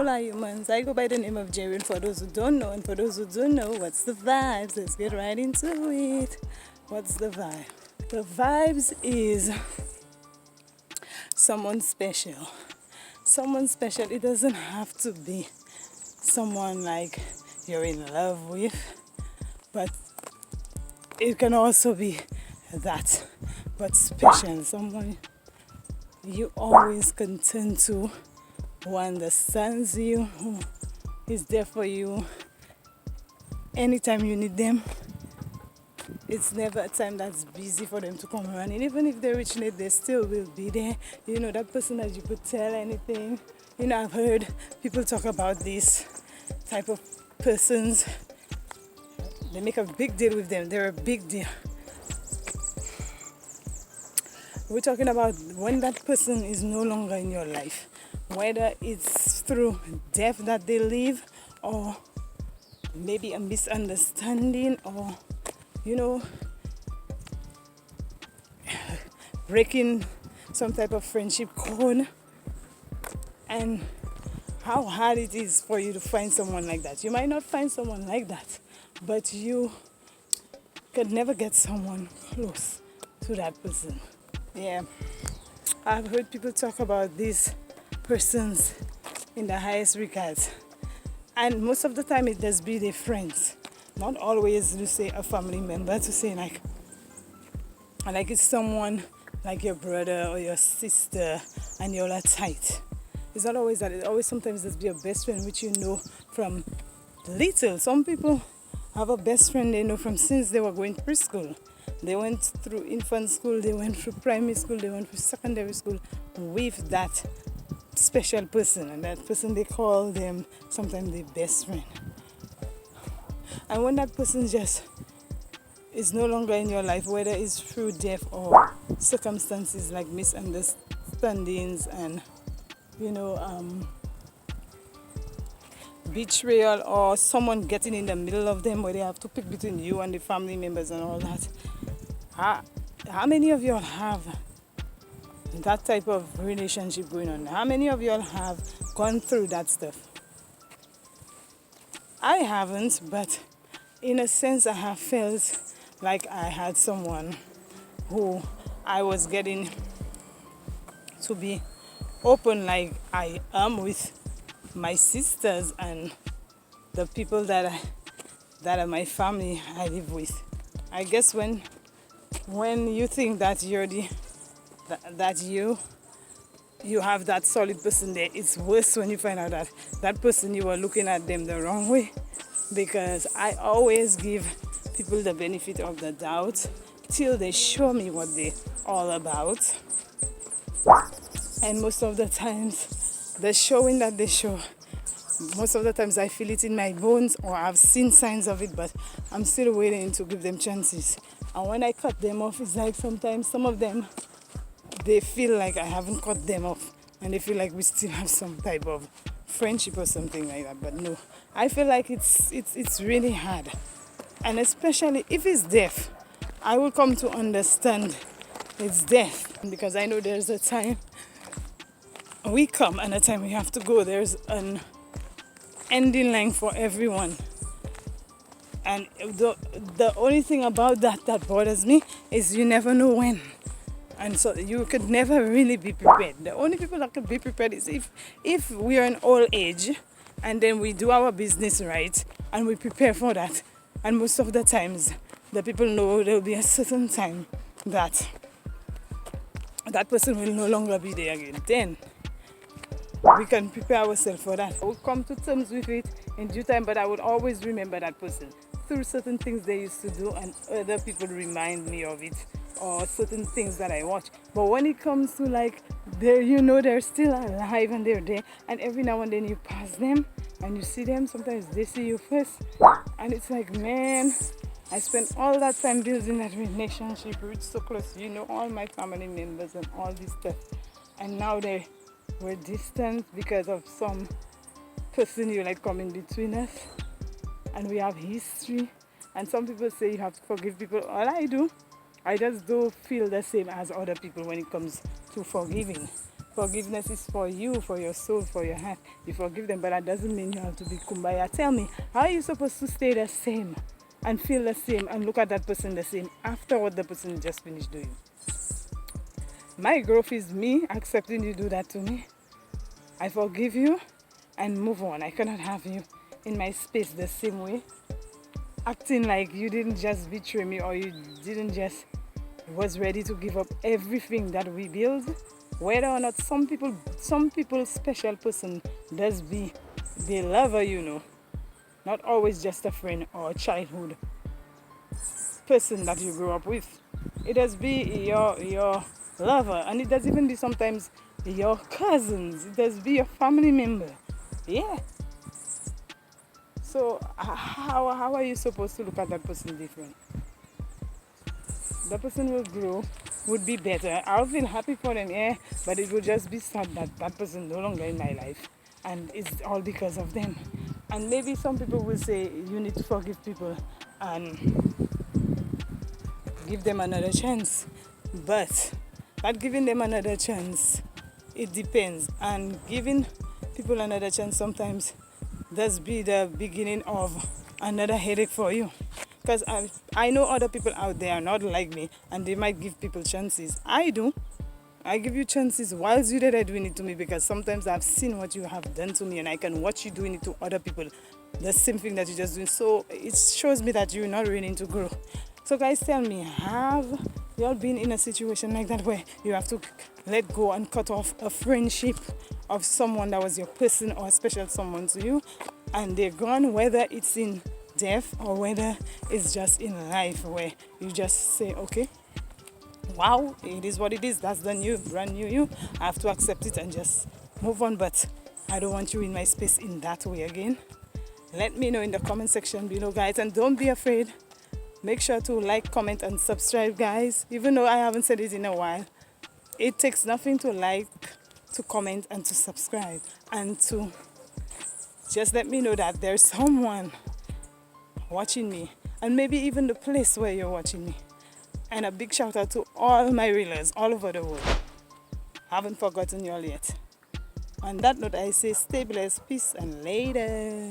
Hola Humans. I go by the name of Jerry, and for those who don't know, and for those who do know, what's the vibes? Let's get right into it. What's the vibe? The vibes is someone special. Someone special. It doesn't have to be someone like you're in love with, but it can also be that, but special. Someone you always can turn to, who understands you, who is there for you anytime you need them. It's never a time that's busy for them to come around. And even if they reach late, they still will be there. You know, that person that you could tell anything. You know, I've heard people talk about this type of persons. They make a big deal with them. They're a big deal. We're talking about when that person is no longer in your life. Whether it's through death that they leave, or maybe a misunderstanding, or breaking some type of friendship code, and how hard it is for you to find someone like that. You might not find someone like that, but you could never get someone close to that person. Yeah, I've heard people talk about these persons in the highest regards, and most of the time it does be their friends. Not always to say a family member, to say like it's someone like your brother or your sister and you're all tight. It's not always that. It always sometimes just be your best friend, which you know from little. Some people have a best friend they know from since they were going preschool. They went through infant school, they went through primary school, they went through secondary school with that special person, and that person they call them sometimes their best friend. And when that person just is no longer in your life, whether it's through death or circumstances like misunderstandings and betrayal, or someone getting in the middle of them where they have to pick between you and the family members and all that. How many of y'all have that type of relationship going on? How many of y'all have gone through that stuff? I haven't, but in a sense I have felt like I had someone who I was getting to be open like I am with my sisters and the people that are my family I live with. I guess when you think that you have that solid person there, it's worse when you find out that that person you were looking at them the wrong way. Because I always give people the benefit of the doubt till they show me what they're all about. And most of the times, the showing that they show, most of the times I feel it in my bones, or I've seen signs of it, but I'm still waiting to give them chances. And when I cut them off, it's like sometimes some of them, they feel like I haven't cut them off, and they feel like we still have some type of friendship or something like that. But no, I feel like it's really hard, and especially if it's death, I will come to understand it's death, because I know there's a time we come and a time we have to go. There's an ending line for everyone, and the only thing about that bothers me is you never know when. And so you could never really be prepared. The only people that could be prepared is if we are in old age, and then we do our business right and we prepare for that. And most of the times, the people know there will be a certain time that that person will no longer be there again. Then we can prepare ourselves for that. I will come to terms with it in due time, but I would always remember that person through certain things they used to do, and other people remind me of it, or certain things that I watch. But when it comes to like they're still alive and they're there, and every now and then you pass them and you see them, sometimes they see you first, and it's like, man, I spent all that time building that relationship. We're so close, all my family members and all this stuff, and now we're distant because of some person you like coming between us, and we have history. And some people say you have to forgive people. All I do, I just don't feel the same as other people when it comes to forgiving. Forgiveness is for you, for your soul, for your heart. You forgive them, but that doesn't mean you have to be kumbaya. Tell me, how are you supposed to stay the same and feel the same and look at that person the same after what the person just finished doing? My growth is me accepting you do that to me. I forgive you and move on. I cannot have you in my space the same way, acting like you didn't just betray me or you didn't just was ready to give up everything that we build. Whether or not some people's special person does be the lover, you know, not always just a friend or a childhood person that you grew up with. It does be your lover, and it does even be sometimes your cousins. It does be your family member. Yeah. So how are you supposed to look at that person different? The person will grow, would be better. I'll feel happy for them, yeah, but it will just be sad that that person no longer in my life, and it's all because of them. And maybe some people will say you need to forgive people and give them another chance, but that giving them another chance, it depends. And giving people another chance sometimes does be the beginning of another headache for you. Because I know other people out there are not like me and they might give people chances. I do. I give you chances whilst you are doing it to me, because sometimes I've seen what you have done to me and I can watch you doing it to other people. The same thing that you're just doing. So it shows me that you're not willing to grow. So guys, tell me, have you all been in a situation like that where you have to let go and cut off a friendship of someone that was your person or a special someone to you, and they're gone, whether it's in death or whether it's just in life, where you just say, okay, wow, it is what it is, that's the new brand new you, I have to accept it and just move on, but I don't want you in my space in that way again. Let me know in the comment section below, guys, and don't be afraid. Make sure to like, comment and subscribe, guys. Even though I haven't said it in a while, it takes nothing to like, to comment and to subscribe, and to just let me know that there's someone watching me, and maybe even the place where you're watching me. And a big shout out to all my reelers all over the world. Haven't forgotten y'all yet. On that note, I say stay blessed, peace, and later.